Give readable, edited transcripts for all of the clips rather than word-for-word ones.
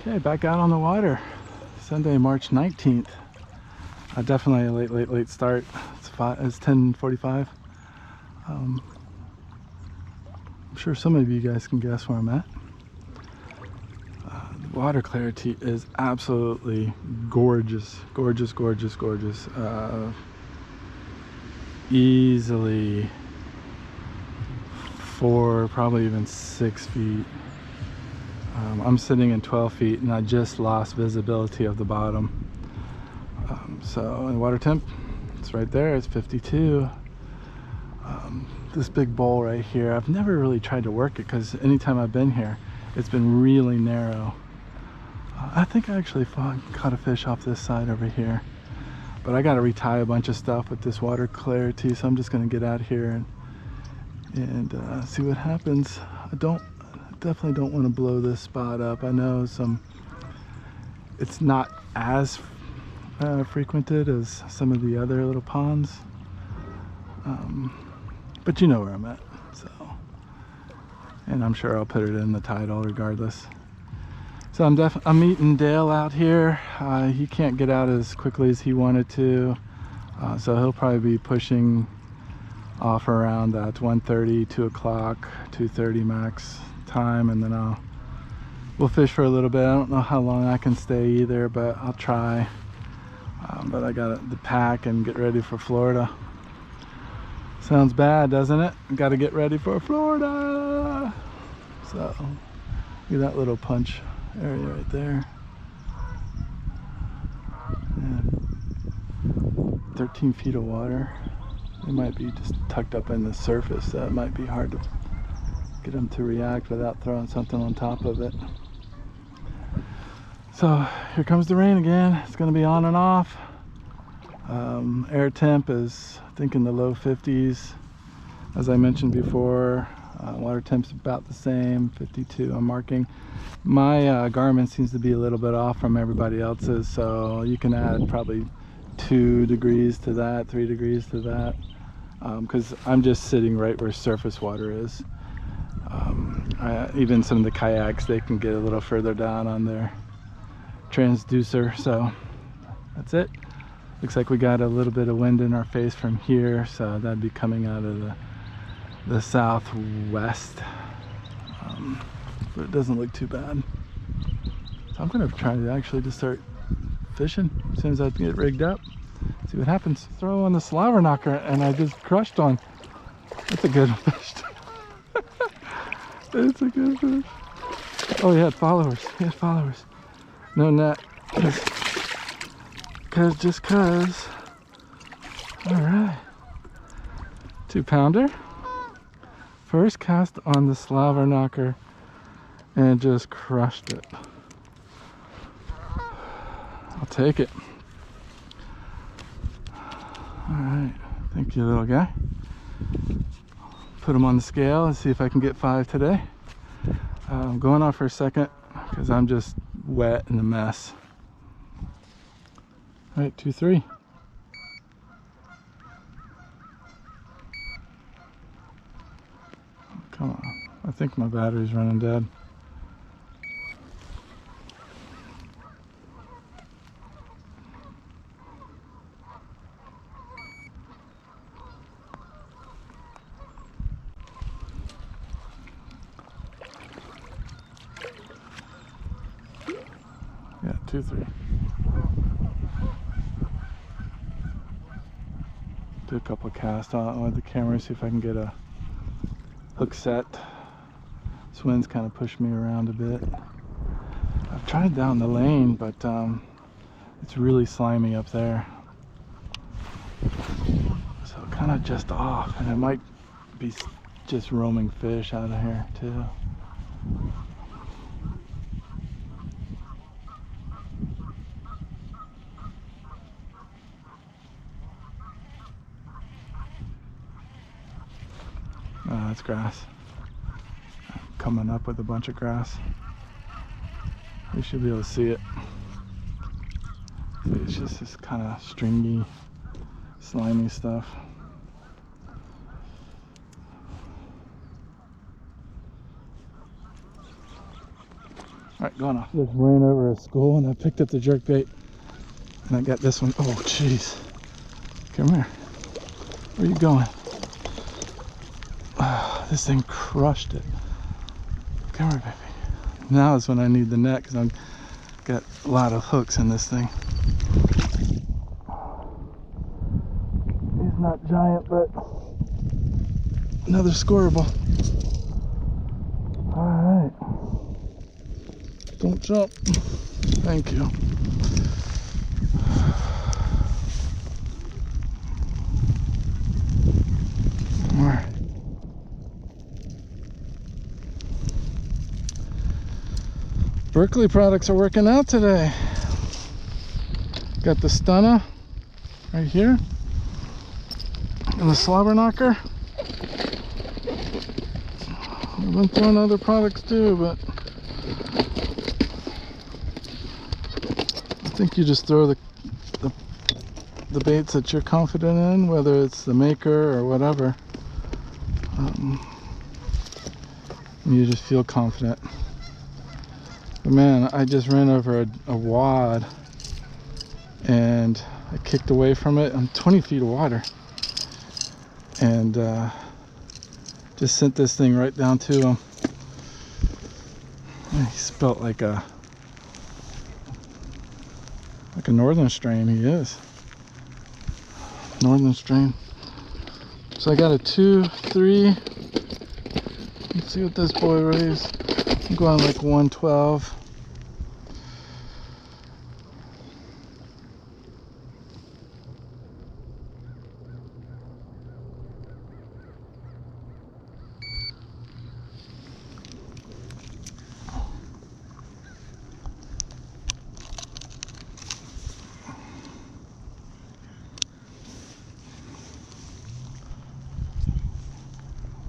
Okay, back out on the water. Sunday, March 19th. Definitely a late start. It's 10:45. I'm sure some of you guys can guess where I'm at. The water clarity is absolutely gorgeous. Gorgeous, gorgeous, gorgeous. Easily 4, probably even 6 feet. I'm sitting in 12 feet and I just lost visibility of the bottom. So the water temp, it's right there, it's 52. This big bowl right here, I've never really tried to work it because anytime I've been here, it's been really narrow. I think I actually caught a fish off this side over here. But I got to retie a bunch of stuff with this water clarity, so I'm just going to get out here and see what happens. Definitely don't want to blow this spot up. I know it's not as frequented as some of the other little ponds, but you know where I'm at. So, and I'm sure I'll put it in the tidal regardless. So I'm meeting Dale out here. He can't get out as quickly as he wanted to, so he'll probably be pushing off around 1:30, 2 o'clock, 2:30 max time, and then we'll fish for a little bit. I don't know how long I can stay either, but I'll try. But I got to pack and get ready for Florida. Sounds bad, doesn't it? Got to get ready for Florida. So look at that little punch area right there. And 13 feet of water. They might be just tucked up in the surface, so it might be hard to get them to react without throwing something on top of it. So here comes the rain again. It's going to be on and off. Air temp is, I think, in the low 50s. As I mentioned before, water temp's about the same, 52 I'm marking. My Garmin seems to be a little bit off from everybody else's, so you can add probably 2 degrees to that, 3 degrees to that, because I'm just sitting right where surface water is. Even some of the kayaks, they can get a little further down on their transducer. So that's it. Looks like we got a little bit of wind in our face from here, so that'd be coming out of the southwest, but it doesn't look too bad. So I'm gonna try to actually just start fishing as soon as I get rigged up, see what happens. Throw on the slobber knocker and I just crushed one. That's a good fish. It's a good fish. Oh, he had followers. He had followers. No net. Just cause. All right. 2-pounder. First cast on the slobber knocker and just crushed it. I'll take it. All right. Thank you, little guy. Put him on the scale and see if I can get 5 today. I'm going off for a second because I'm just wet and a mess. All right, 2-3. Come on. I think my battery's running dead. Yeah, 2-3. Do a couple of casts on with the camera, see if I can get a hook set. This wind's kind of pushed me around a bit. I've tried down the lane, but it's really slimy up there. So kind of just off, and it might be just roaming fish out of here too. Oh, that's grass. Coming up with a bunch of grass. You should be able to see it. It's just this kind of stringy, slimy stuff. Alright, going off. Just ran over a school and I picked up the jerk bait. And I got this one. Oh, jeez. Come here. Where are you going? This thing crushed it. Come here, baby. Now is when I need the net because I've got a lot of hooks in this thing. He's not giant, but another scoreable. Alright. Don't jump. Thank you. Alright. Berkley products are working out today. Got the Stunna right here. And the Slobber Knocker. I've been throwing other products too, but I think you just throw the baits that you're confident in, whether it's the maker or whatever. You just feel confident. But man, I just ran over a wad and I kicked away from it. I'm 20 feet of water and just sent this thing right down to him. He spelt like a northern strain. He is northern strain. So I got a 2-3. Let's see what this boy weighs. I'm going like 112.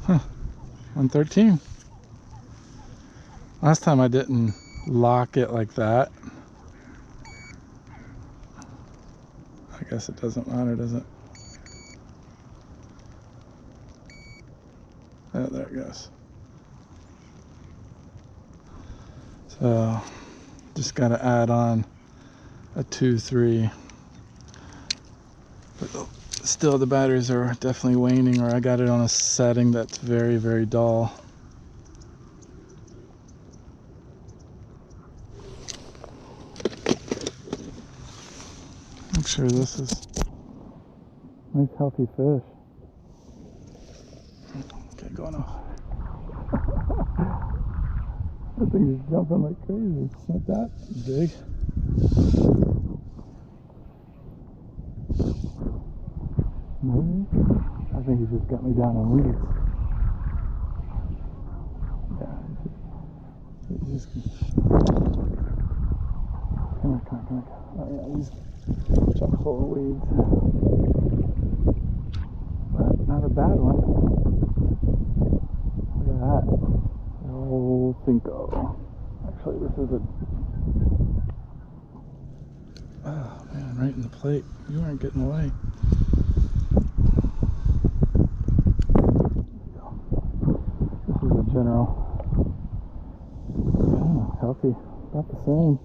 Huh, 113. Last time I didn't lock it like that. I guess it doesn't matter, does it? Oh, there it goes. So, just got to add on a 2-3. But still, the batteries are definitely waning, or I got it on a setting that's very, very dull. Make sure this is nice healthy fish. Okay, going off. That thing is jumping like crazy. It's not that big. Maybe. I think he just got me down on weeds. Yeah, he just come here. Oh yeah, he's chock full of weeds. But not a bad one. Look at that. The old Cinco. Actually, this is a... Oh man, right in the plate. You aren't getting away. This is a general. Yeah, healthy. About the same.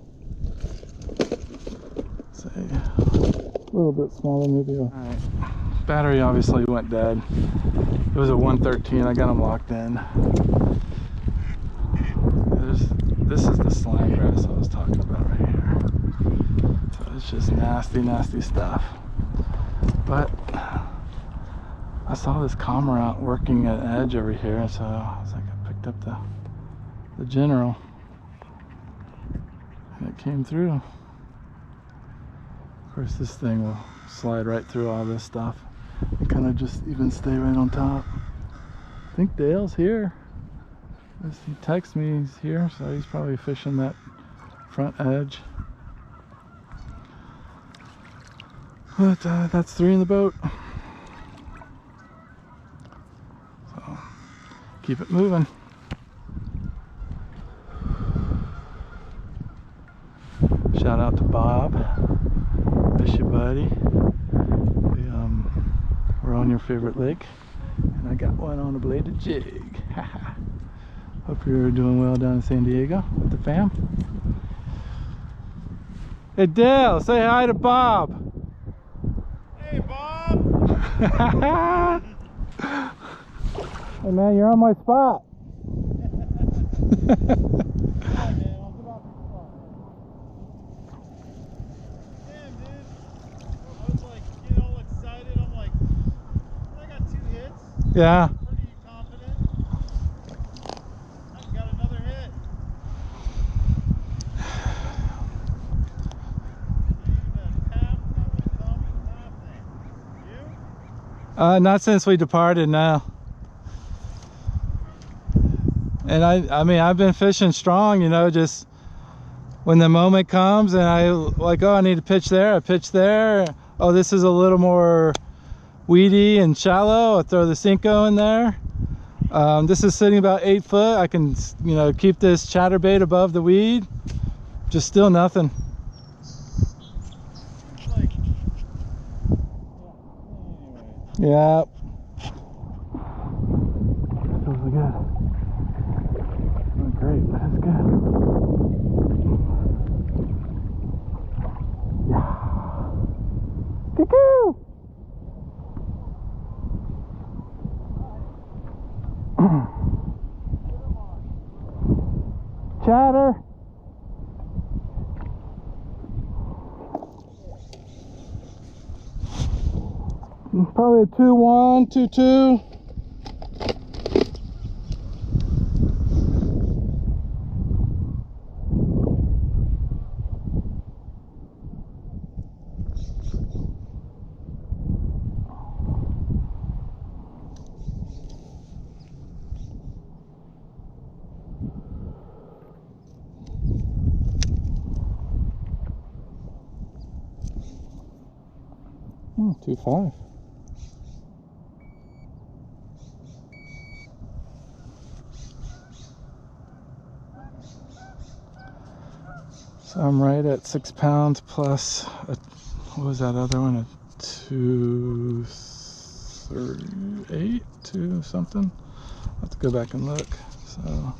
A little bit smaller maybe. Alright, battery obviously went dead. It was a 113. I got them locked in. This is the slime grass I was talking about right here. So it's just nasty stuff. But I saw this Cormorant working at edge over here, so I was like, I picked up the general and it came through. Of course, this thing will slide right through all this stuff and kind of just even stay right on top. I think Dale's here. He texted me he's here, so he's probably fishing that front edge. But that's 3 in the boat. So keep it moving. Shout out to Bob. Miss you, buddy. We're on your favorite lake, and I got one on a bladed jig. Hope you're doing well down in San Diego with the fam. Hey Dale, say hi to Bob. Hey Bob! Hey man, you're on my spot. Yeah. Pretty confident. I've got another hit. You? Not since we departed now. And I mean, I've been fishing strong, you know, just when the moment comes and I like, oh, I need to pitch there, I pitch there. Oh, this is a little more weedy and shallow, I'll throw the Cinco in there. This is sitting about 8 foot. I can, you know, keep this chatterbait above the weed. Just still nothing. Yeah. Feels good. Not great, but it's good. Yeah. Cuckoo! Chatter. Probably a 2-1, 2-2. Oh, 2-5. So I'm right at 6 pounds plus what was that other one? A 238, 2 something. I'll have to go back and look. So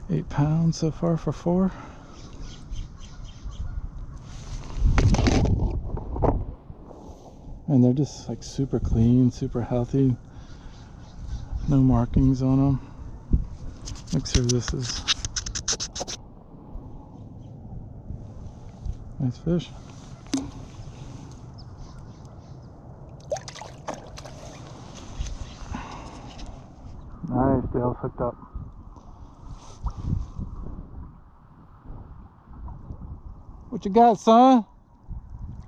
8 pounds so far for 4. And they're just like super clean, super healthy. No markings on them. Make sure this is nice fish. Nice, Dale's hooked up. What you got, son?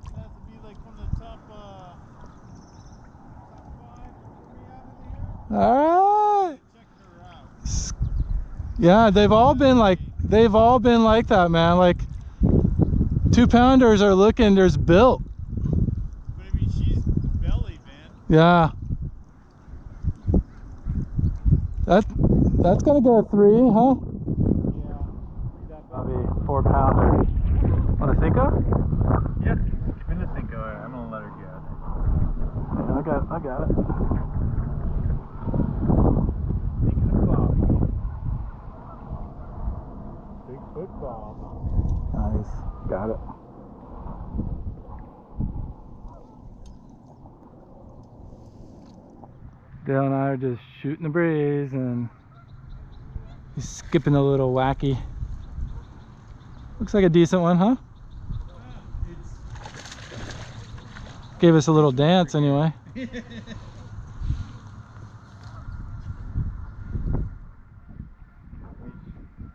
It has to be like from the top 5 we have in here. All right. Check her out. Yeah, they've all been like that, man. Like 2-pounders are looking, there's built. But I mean, she's belly, man. Yeah. That's gonna go 3, huh? Yeah. That'll be 4-pounder. On a Cinco? Yeah. In the Cinco, I'm gonna let her get it. Yeah, I got it. Taking a bobby. Bigfoot bob. Nice. Got it. Dale and I are just shooting the breeze and he's skipping a little wacky. Looks like a decent one, huh? Gave us a little dance anyway.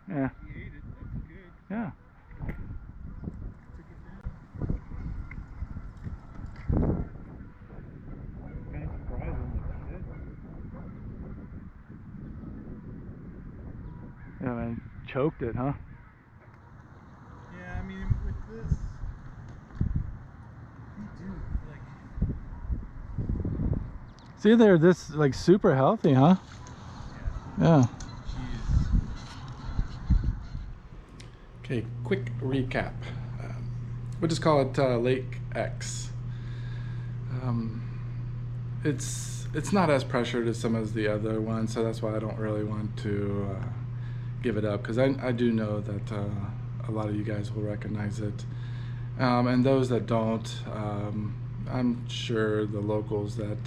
Yeah. Yeah. Yeah, man, choked it, huh? Yeah, I mean, with this, you do, like... See, they're this, like, super healthy, huh? Yeah. Okay, quick recap. We'll just call it Lake X. It's it's not as pressured as some of the other ones, so that's why I don't really want to give it up, because I do know that a lot of you guys will recognize it, and those that don't, I'm sure the locals that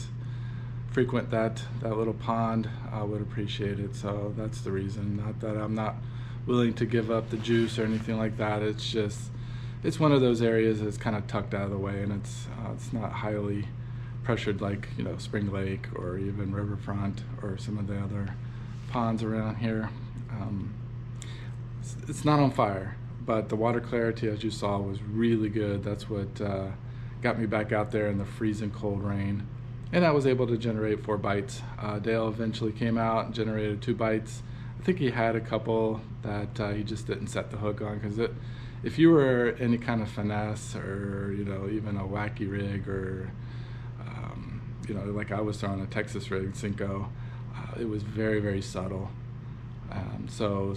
frequent that little pond would appreciate it. So that's the reason. Not that I'm not willing to give up the juice or anything like that. It's just, it's one of those areas that's kind of tucked out of the way, and it's not highly pressured like, you know, Spring Lake or even Riverfront or some of the other ponds around here. It's not on fire, but the water clarity, as you saw, was really good. That's what got me back out there in the freezing cold rain, and I was able to generate 4 bites. Dale eventually came out and generated 2 bites. I think he had a couple that he just didn't set the hook on, because if you were any kind of finesse or, you know, even a wacky rig or you know, like I was throwing a Texas rig Cinco, it was very, very subtle. So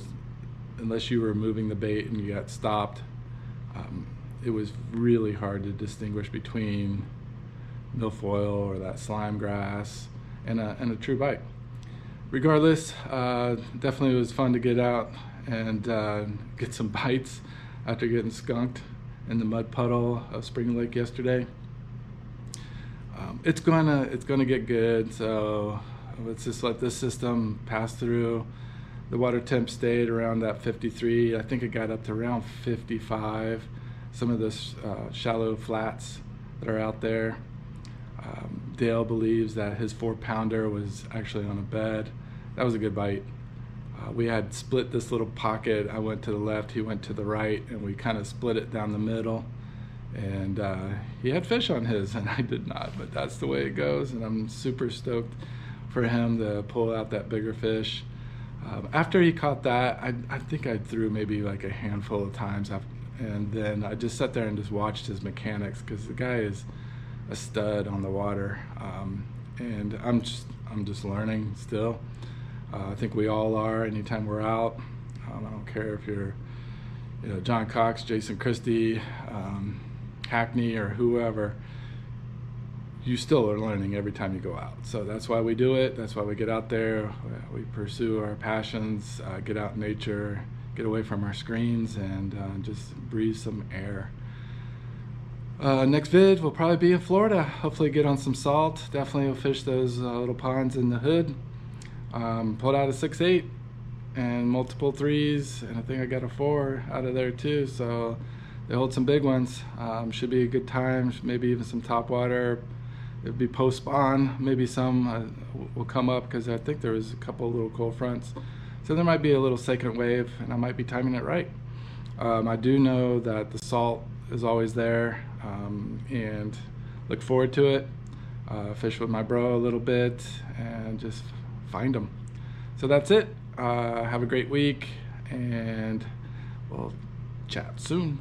unless you were moving the bait and you got stopped, it was really hard to distinguish between milfoil or that slime grass and a true bite. Regardless, definitely it was fun to get out and get some bites after getting skunked in the mud puddle of Spring Lake yesterday. It's gonna get good, so let's just let this system pass through. The water temp stayed around that 53. I think it got up to around 55. Some of the shallow flats that are out there. Dale believes that his 4-pounder was actually on a bed. That was a good bite. We had split this little pocket. I went to the left, he went to the right, and we kind of split it down the middle. And he had fish on his, and I did not, but that's the way it goes, and I'm super stoked for him to pull out that bigger fish. After he caught that, I think I threw maybe like a handful of times, and then I just sat there and just watched his mechanics, because the guy is a stud on the water, and I'm just learning still. I think we all are. Anytime we're out, I don't care if you're, you know, John Cox, Jason Christie, Hackney, or whoever, you still are learning every time you go out. So that's why we do it. That's why we get out there. We pursue our passions, get out in nature, get away from our screens, and just breathe some air. Next vid will probably be in Florida. Hopefully get on some salt. Definitely will fish those little ponds in the hood. Pulled out a 6-8 and multiple 3s, and I think I got a 4 out of there too. So they hold some big ones. Should be a good time. Maybe even some topwater. It'll be post spawn. Maybe some will come up, because I think there was a couple little cold fronts. So there might be a little second wave, and I might be timing it right. I do know that the salt is always there, and look forward to it. Fish with my bro a little bit and just find them. So that's it. Have a great week, and we'll chat soon.